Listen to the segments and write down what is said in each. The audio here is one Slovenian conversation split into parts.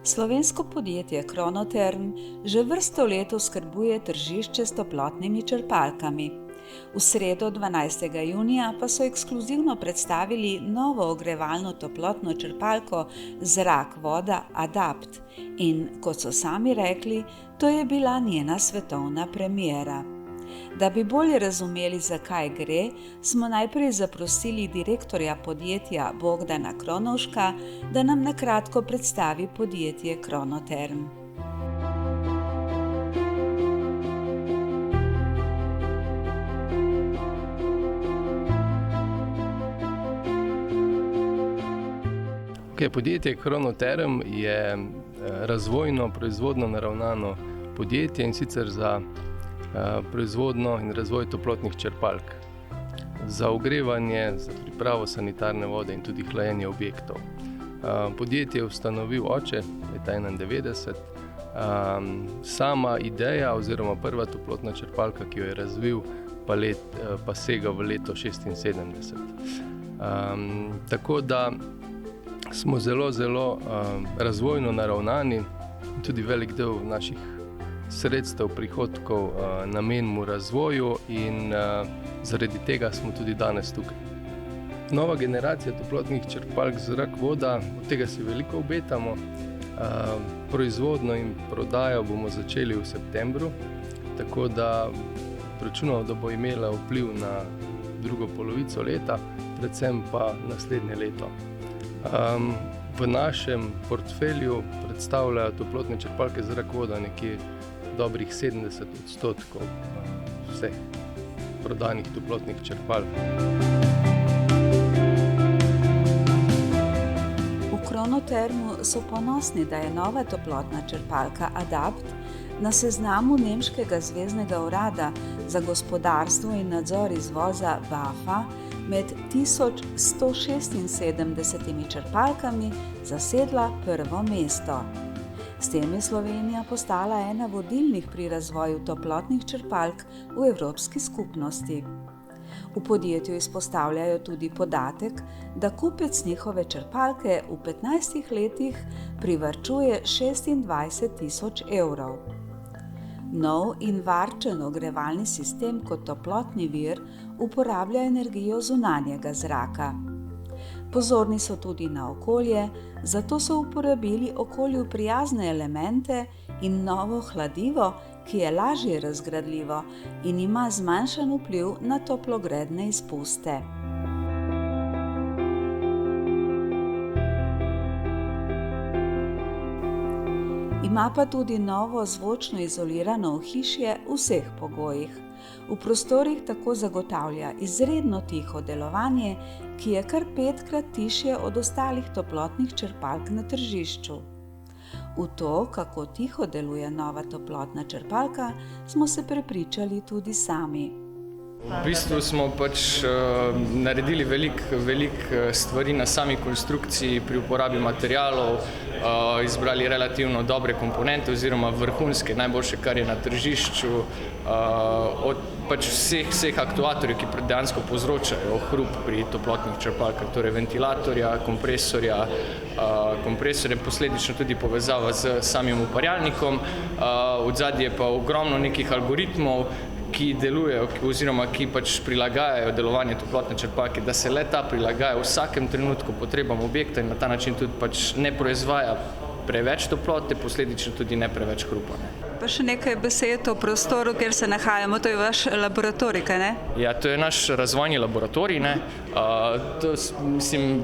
Slovensko podjetje Kronoterm že vrsto let oskrbuje tržišče s toplotnimi črpalkami. V sredo 12. junija pa so ekskluzivno predstavili novo ogrevalno toplotno črpalko Zrak-voda Adapt in, kot so sami rekli, to je bila njena svetovna premiera. Da bi bolje razumeli, zakaj gre, smo najprej zaprosili direktorja podjetja Bogdana Kronovška, da nam na kratko predstavi podjetje Kronoterm. Podjetje Kronoterm je razvojno, proizvodno naravnano podjetje in sicer za proizvodnjo in razvoj toplotnih črpalk, za ogrevanje, za pripravo sanitarne vode in tudi hlajenje objektov. Podjetje je ustanovil oče leta 1991. Sama ideja oziroma prva toplotna črpalka, ki jo je razvil, pa sega v leto 1976. Tako da smo zelo razvojno naravnani in tudi velik del naših sredstev, prihodkov namenimo razvoju in zaradi tega smo tudi danes tukaj. Nova generacija toplotnih črpalk Zrak-voda, od tega si veliko obetamo. Proizvodnjo in prodajo bomo začeli v septembru, tako da računamo, da bo imela vpliv na drugo polovico leta, predvsem pa naslednje leto. V našem portfelju predstavljajo toplotne črpalke Zrak-voda nekje dobrih 70% vseh prodanih toplotnih črpalk. V Kronotermu so ponosni, da je nova toplotna črpalka Adapt na seznamu nemškega zveznega urada za gospodarstvo in nadzor izvoza BAFA med 1176 črpalkami zasedla prvo mesto. S tem je Slovenija postala ena vodilnih pri razvoju toplotnih črpalk v Evropski skupnosti. V podjetju izpostavljajo tudi podatek, da kupec njihove črpalke v 15 letih privarčuje 26.000 evrov. Nov in varčen ogrevalni sistem kot toplotni vir uporablja energijo zunanjega zraka. Pozorni so tudi na okolje, zato so uporabili okolju prijazne elemente in novo hladivo, ki je lažje razgradljivo in ima zmanjšan vpliv na toplogredne izpuste. Ima pa tudi novo zvočno izolirano ohišje v vseh pogojih. V prostorih tako zagotavlja izredno tiho delovanje, ki je kar 5-krat tišje od ostalih toplotnih črpalk na tržišču. V to, kako tiho deluje nova toplotna črpalka, smo se prepričali tudi sami. V bistvu smo naredili veliko stvari na sami konstrukciji pri uporabi materialov, izbrali relativno dobre komponente oziroma vrhunske, najboljše, kar je na tržišču, od vseh aktuatorjev, ki dejansko povzročajo hrup pri toplotnih črpalkah, torej ventilatorja, kompresorja, posledično tudi povezava z samim uparjalnikom, odzadje pa ogromno nekih algoritmov, ki delujejo oziroma ki prilagajajo delovanje toplotne črpalke, da se le-ta prilagaja v vsakem trenutku potrebam objekta in na ta način tudi ne proizvaja preveč toplote, posledično tudi ne preveč hrupa. Pa še nekaj besed o prostoru, kjer se nahajamo, to je vaš laboratorij, kaj ne? Ja, to je naš razvojni laboratorij, ne.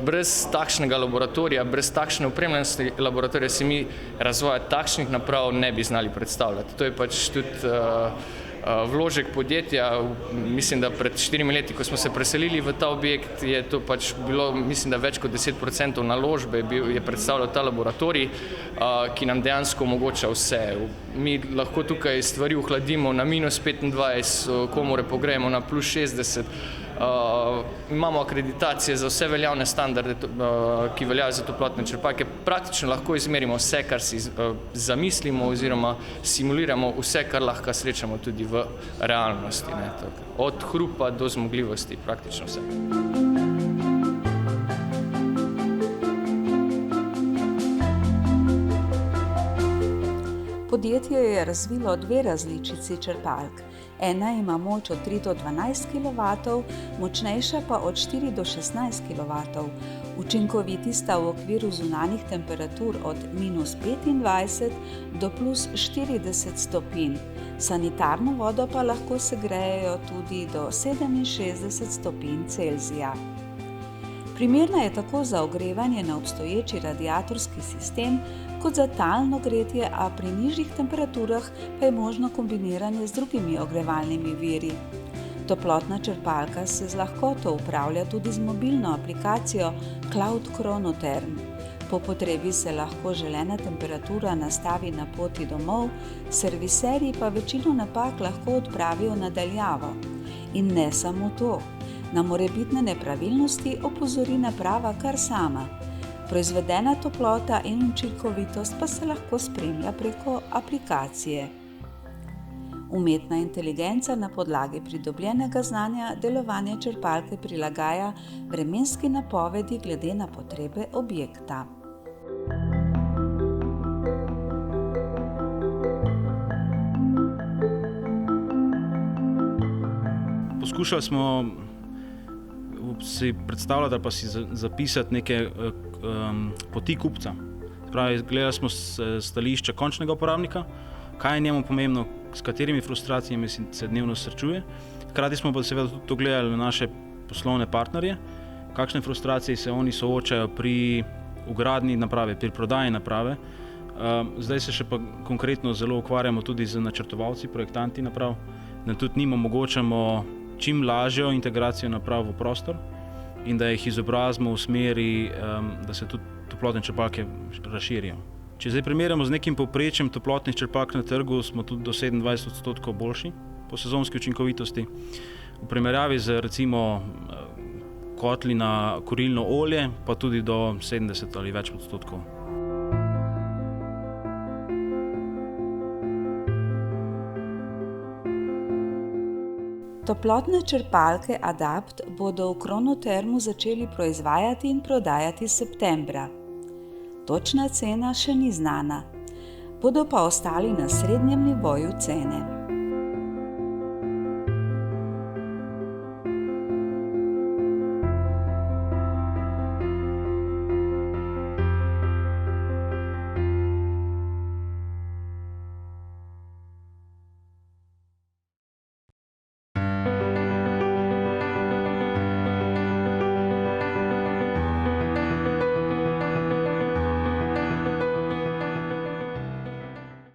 Brez takšnega laboratorija, brez takšne opremljenosti laboratorija si mi razvoja takšnih naprav ne bi znali predstavljati. To je tudi vložek podjetja. Mislim, da pred 4 leti, ko smo se preselili v ta objekt, je to bilo, mislim, da več kot 10% naložbe je predstavljal ta laboratorij, ki nam dejansko omogoča vse. Mi lahko tukaj stvari ohladimo na -25, komore pogrejemo na +60. Imamo akreditacije za vse veljavne standarde, ki veljajo za toplotne črpalke. Praktično lahko izmerimo vse, kar si zamislimo oziroma simuliramo vse, kar lahko srečamo tudi v realnosti. Od hrupa do zmogljivosti, praktično vse. Podjetje je razvilo 2 različici črpalk. Ena ima moč od 3 do 12 kW, močnejša pa od 4 do 16 kW. Učinkoviti sta v okviru zunanjih temperatur od -25 do +40 stopinj. Sanitarno vodo pa lahko segrejejo tudi do 67 stopinj Celzija. Primerna je tako za ogrevanje na obstoječi radiatorski sistem, kot za talno gretje, a pri nižjih temperaturah pa je možno kombiniranje z drugimi ogrevalnimi viri. Toplotna črpalka se z lahkoto upravlja tudi z mobilno aplikacijo Cloud Chronotherm. Po potrebi se lahko želena temperatura nastavi na poti domov, serviserji pa večino napak lahko odpravijo na daljavo. In ne samo to, na morebitne nepravilnosti opozori naprava kar sama. Proizvedena toplota in učinkovitost pa se lahko spremlja preko aplikacije. Umetna inteligenca na podlagi pridobljenega znanja delovanje črpalke prilagaja vremenski napovedi glede na potrebe objekta. Poskušali smo si predstavljati ali pa si zapisati neke poti kupca. Pravi, gledali smo stališče končnega uporabnika, kaj je njemu pomembno, s katerimi frustracijami se dnevno srečuje. Hkrati smo pa seveda tudi gledali naše poslovne partnerje, kakšne frustracije se oni soočajo pri vgradnji naprave, pri prodaji naprave. Zdaj se še pa konkretno zelo ukvarjamo tudi z načrtovalci, projektanti naprav, da tudi njim omogočamo čim lažjo integracijo naprav v prostor in da jih izobrazimo v smeri, da se tudi toplotne črpalke razširijo. Če zdaj primerjamo z nekim povprečjem toplotnih črpalk na trgu, smo tudi do 27% boljši po sezonski učinkovitosti. V primerjavi z recimo kotli na kurilno olje, pa tudi do 70 ali več odstotkov. Toplotne črpalke Adapt bodo v Chronothermu začeli proizvajati in prodajati septembra. Točna cena še ni znana, bodo pa ostali na srednjem nivoju cene.